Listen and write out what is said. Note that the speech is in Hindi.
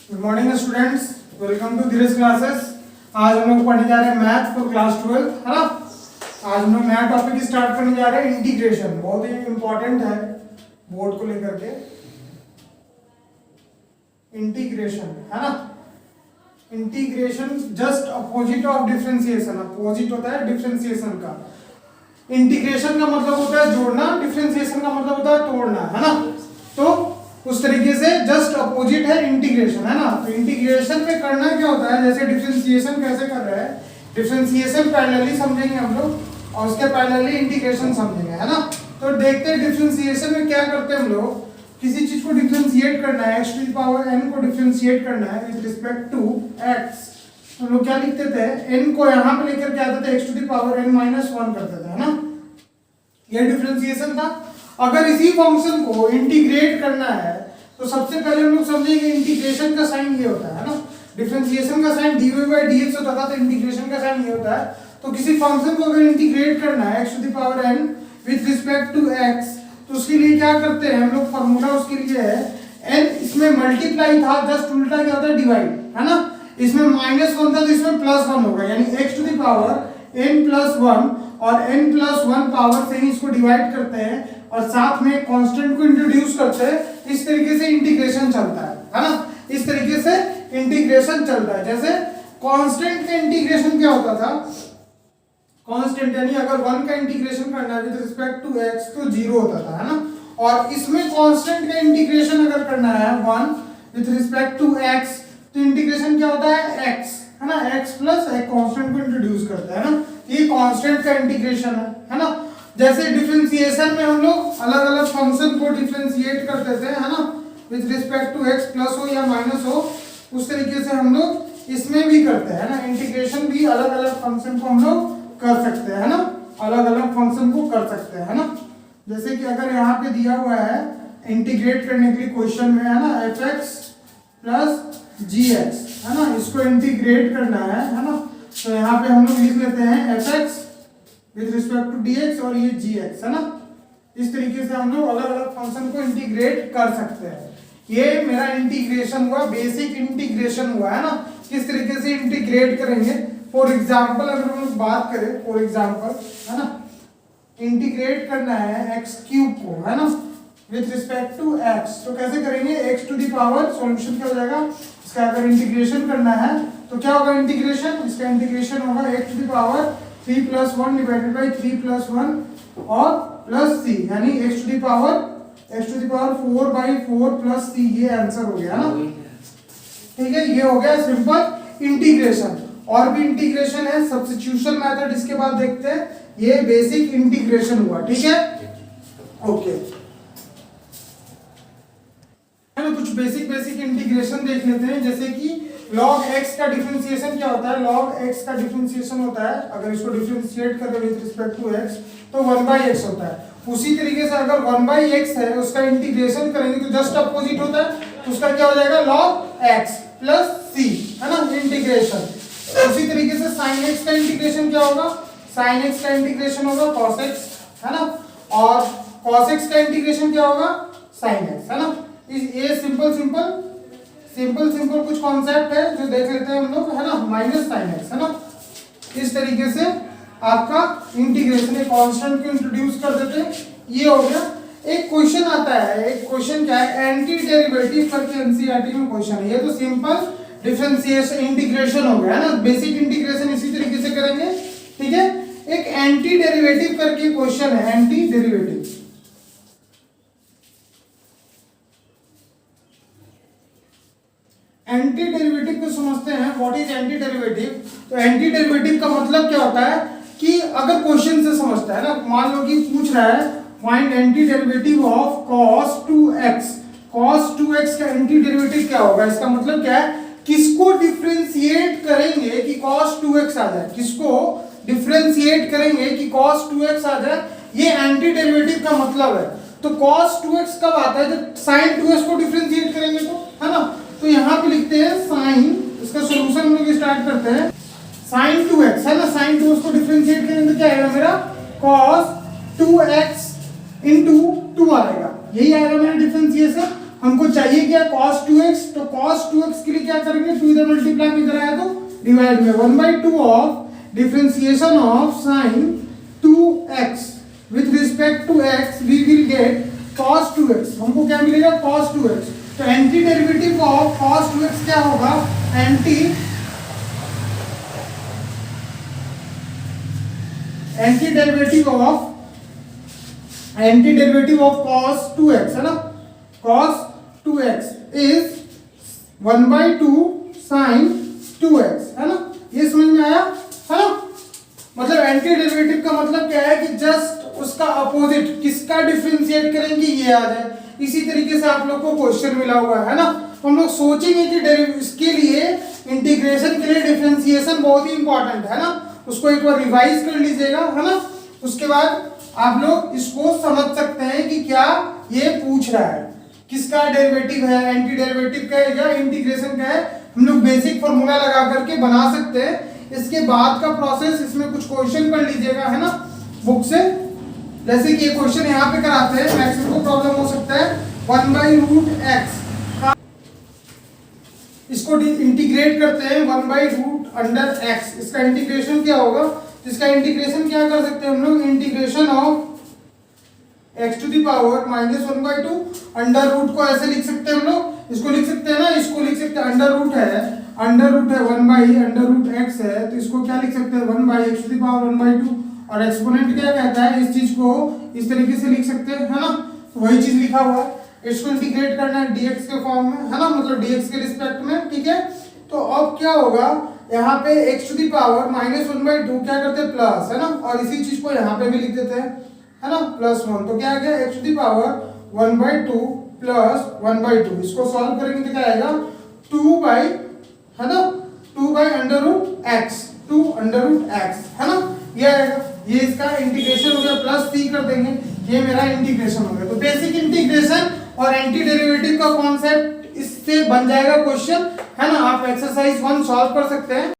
Good morning students, welcome to Dheeraj classes. आज हम लोग पढ़ने जा रहे हैं मैथ फॉर क्लास 12, है ना। आज हम लोग नया टॉपिक स्टार्ट करने जा रहे हैं, इंटीग्रेशन। बहुत ही इंपॉर्टेंट है बोर्ड को लेकर के। इंटीग्रेशन, है ना। Integration just opposite of differentiation. Opposite होता है डिफरेंशिएशन का। इंटीग्रेशन का मतलब होता है जोड़ना, डिफरेंशिएशन का मतलब होता है तोड़ना, है ना। तो उस तरीके से जस्ट अपोजिट है इंटीग्रेशन, है ना। तो इंटीग्रेशन में करना क्या होता है, जैसे डिफरेंशिएशन कैसे कर रहे हैं, डिफरेंशिएशन पैरेलली समझेंगे हम लोग और उसके पैरेलली इंटीग्रेशन समझेंगे, है ना। तो देखते हैं डिफरेंशिएशन में क्या करते हैं हम लोग। किसी चीज को डिफरेंशिएट करना है, x to the power n को डिफरेंशिएट करना है विद रिस्पेक्ट टू x। हम लोग क्या लिखते थे, n को यहाँ पे लेकर के आते थे, x to the power n minus 1 करते थे, है ना। ये डिफरेंशिएशन था। अगर इसी फंक्शन को इंटीग्रेट करना है तो सबसे पहले हम लोग समझेंगे इंटीग्रेशन का साइन ये होता है ना। डिफरेंशिएशन का साइन dy/dx होता था, तो इंटीग्रेशन का साइन ये होता है। तो किसी फंक्शन को अगर इंटीग्रेट करना है x to the power n with respect to x, तो उसके लिए क्या करते हैं हम लोग, फॉर्मूला उसके लिए है n, इसमें मल्टीप्लाई था, जस्ट उल्टा क्या होता है डिवाइड, है ना। इसमें -1 था तो इसमें +1 होगा, यानी x to the power n + 1 और n + 1 पावर से ही इसको डिवाइड करते हैं और साथ में कांस्टेंट को इंट्रोड्यूस करते हैं। इस तरीके से इंटीग्रेशन चलता है ना। इस तरीके से इंटीग्रेशन चलता है। जैसे कांस्टेंट का इंटीग्रेशन क्या होता था, कांस्टेंट यानी अगर 1 का इंटीग्रेशन करना है विद रिस्पेक्ट टू x तो 0 होता था, है ना। और इसमें कांस्टेंट का इंटीग्रेशन अगर करना है 1 विद रिस्पेक्ट टू x तो इंटीग्रेशन क्या होता है x, है ना। x प्लस एक कांस्टेंट को इंट्रोड्यूस करते हैं ना, ये कांस्टेंट का इंटीग्रेशन है ना। जैसे डिफरेंशिएशन में हम लोग अलग अलग फंक्शन को डिफरेंशिएट करते थे, है ना, with respect to x plus हो या माइनस हो, उस तरीके से हम लोग इसमें भी करते हैं ना। इंटीग्रेशन भी अलग अलग फंक्शन को हम लोग कर सकते हैं, है ना। अलग अलग फंक्शन को कर सकते हैं, है ना। जैसे कि अगर यहाँ पे दिया हुआ है इंटीग्रेट करने के लिए क्वेश्चन में, है ना, fx प्लस gx, है ना, इसको इंटीग्रेट करना है ना। तो यहाँ पे हम लोग लिख लेते हैं fx with respect to dx और ये gx, है ना। इस तरीके से हम लोग अलग अलग फंक्शन को इंटीग्रेट कर सकते हैं। ये मेरा इंटीग्रेशन हुआ, बेसिक इंटीग्रेशन हुआ, है ना। किस तरीके से इंटीग्रेट करेंगे, फॉर एग्जाम्पल अगर हम लोग बात करें, फॉर एग्जाम्पल, है ना, इंटीग्रेट करना है x क्यूब को, है ना, विद रिस्पेक्ट टू x, तो कैसे करेंगे, x to the power, solution क्या हो जाएगा इसका, अगर इंटीग्रेशन करना है तो क्या होगा इंटीग्रेशन, इसका इंटीग्रेशन होगा x to the power 3 + 1 divided by 3 + 1 और प्लस c, यानी x to the power 4/4 plus c, ये आंसर हो गया ना। ठीक है, ये हो गया सिंपल इंटीग्रेशन। और भी इंटीग्रेशन है, सब्स्टिट्यूशन मेथड, इसके बाद देखते हैं। ये बेसिक इंटीग्रेशन हुआ, ठीक है, ओके। कुछ बेसिक इंटीग्रेशन देख लेते हैं। जैसे कि log x का डिफरेंशिएशन क्या होता है, log x का डिफरेंशिएशन होता है, अगर इसको डिफरेंशिएट करें विद रिस्पेक्ट टू x तो 1/x होता है। उसी तरीके से अगर 1/x है उसका इंटीग्रेशन करेंगे तो जस्ट अपोजिट होता है, तो उसका क्या हो जाएगा log x प्लस c, है ना, इंटीग्रेशन। उसी तरीके से sin x का इंटीग्रेशन क्या होगा, sin x का इंटीग्रेशन होगा cos x, है ना, और cos x का इंटीग्रेशन क्या होगा sin x, है ना। ये सिंपल कुछ कॉन्सेप्ट है जो देख लेते हैं हम लोग, है ना, -sin x, है ना। इस तरीके से आपका इंटीग्रेशन, एक कांस्टेंट को इंट्रोड्यूस कर देते हैं, ये हो गया। एक क्वेश्चन आता है, एक क्वेश्चन क्या है, एंटी डेरिवेटिव करके एनसीईआरटी में क्वेश्चन है। ये तो सिंपल डिफरेंशिएशन इंटीग्रेशन हो गया, है ना, बेसिक इंटीग्रेशन इसी तरीके से करेंगे, ठीक है। एक एंटी डेरिवेटिव करके क्वेश्चन है, एंटी डेरिवेटिव। एंटी डेरिवेटिव को समझते हैं, व्हाट इज एंटी डेरिवेटिव। तो एंटी डेरिवेटिव का मतलब क्या होता है कि अगर क्वेश्चन से समझता है ना, मान लो कि पूछ रहा है find anti derivative of cos 2x, cos 2x का एंटी डेरिवेटिव क्या होगा, इसका मतलब क्या है, किसको डिफरेंशिएट करेंगे कि cos 2x आ जाए, किसको डिफरेंशिएट करेंगे कि cos 2x आ जाए, ये एंटी डेरिवेटिव का मतलब है। तो cos 2x कब आता है, जब sin 2x को डिफरेंशिएट करेंगे तो, है ना। तो यहाँ पे लिखते हैं sin, इसका सॉल्यूशन हम लोग स्टार्ट करते हैं, sin 2x, है ना, sin 2x को डिफरेंशिएट करेंगे तो क्या आएगा मेरा cos 2x into 2 आएगा, यही आएगा मेरा डिफरेंशिएशन। हमको चाहिए क्या cos 2x, तो cos 2x के लिए क्या करेंगे, 2 इधर मल्टीप्लाई में इधर आया तो डिवाइड में 1/2 of differentiation of sin 2x with respect to x we will get cos 2x, हमको क्या मिलेगा cos 2x। तो anti derivative of cos 2x क्या होगा, anti derivative of cos 2x है ना, cos 2x is 1/2 sin 2x है ना, ये समझ में आया है ना। मतलब एंटी डेरिवेटिव का मतलब क्या है कि जस्ट उसका अपोजिट किसका डिफरेंशिएट करेंगे ये आ जाए। इसी तरीके से आप लोग को क्वेश्चन मिला हुआ है ना, तो हम लोग सोचेंगे कि इसके लिए इंटीग्रेशन के लिए डिफरेंशिएशन बहुत ही इंपॉर्टेंट है ना, उसको एक बार रिवाइज कर लीजिएगा है ना। उसके बाद आप लोग इसको समझ सकते हैं कि क्या ये पूछ रहा है, किसका डेरिवेटिव है, एंटी डेरिवेटिव का है या इंटीग्रेशन का है। हम लोग बेसिक फॉर्मूला लगा करके बना सकते हैं। इसके बाद का प्रोसेस इसमें कुछ क्वेश्चन कर लीजिएगा है ना बुक से, जैसे कि ये क्वेश्चन यहाँ पे कराते हैं, मैक्सिमम को प्रॉब्लम हो सकता है 1/√x, इसको इंटीग्रेट करते हैं 1/√x, इसका इंटीग्रेशन क्या होगा, इसका इंटीग्रेशन क्या कर सकते हैं हम लोग, integration of x to the power -1/2, under root को ऐसे लिख सकते हैं हम लोग, इसको लिख सकते हैं ना, इसको लिख सकते हैं अंडर रूट है 1/√x है, तो इसको क्या लिख सकते हैं 1/x टू दी पावर 1/2, और एक्सपोनेंट क्या कहता है, इस चीज को इस तरीके से लिख सकते हैं है ना, तो वही चीज लिखा हुआ है। इसको इंटीग्रेट करना है dx के फॉर्म में है ना, मतलब dx के रिस्पेक्ट में, ठीक है। तो अब क्या होगा, यहाँ पे x टू दी पावर -1/2 क्या करते हैं प्लस है ना, और इसी चीज को यहाँ पे भी लिख देते हैं है ना, +1, तो क्या आ गया x to the power 1/2 plus 1/2, इसको सॉल्व करेंगे तो क्या आएगा 2 है ना, 2/√x, 2/√x है ना, ये आएगा। ये इसका इंटीग्रेशन हो गया, प्लस c कर देंगे, ये मेरा इंटीग्रेशन हो गया। तो बेसिक इंटीग्रेशन और एंटी डेरिवेटिव का कॉन्सेप्ट इससे बन जाएगा क्वेश्चन है ना। आप एक्सरसाइज 1 सॉल्व कर सकते हैं।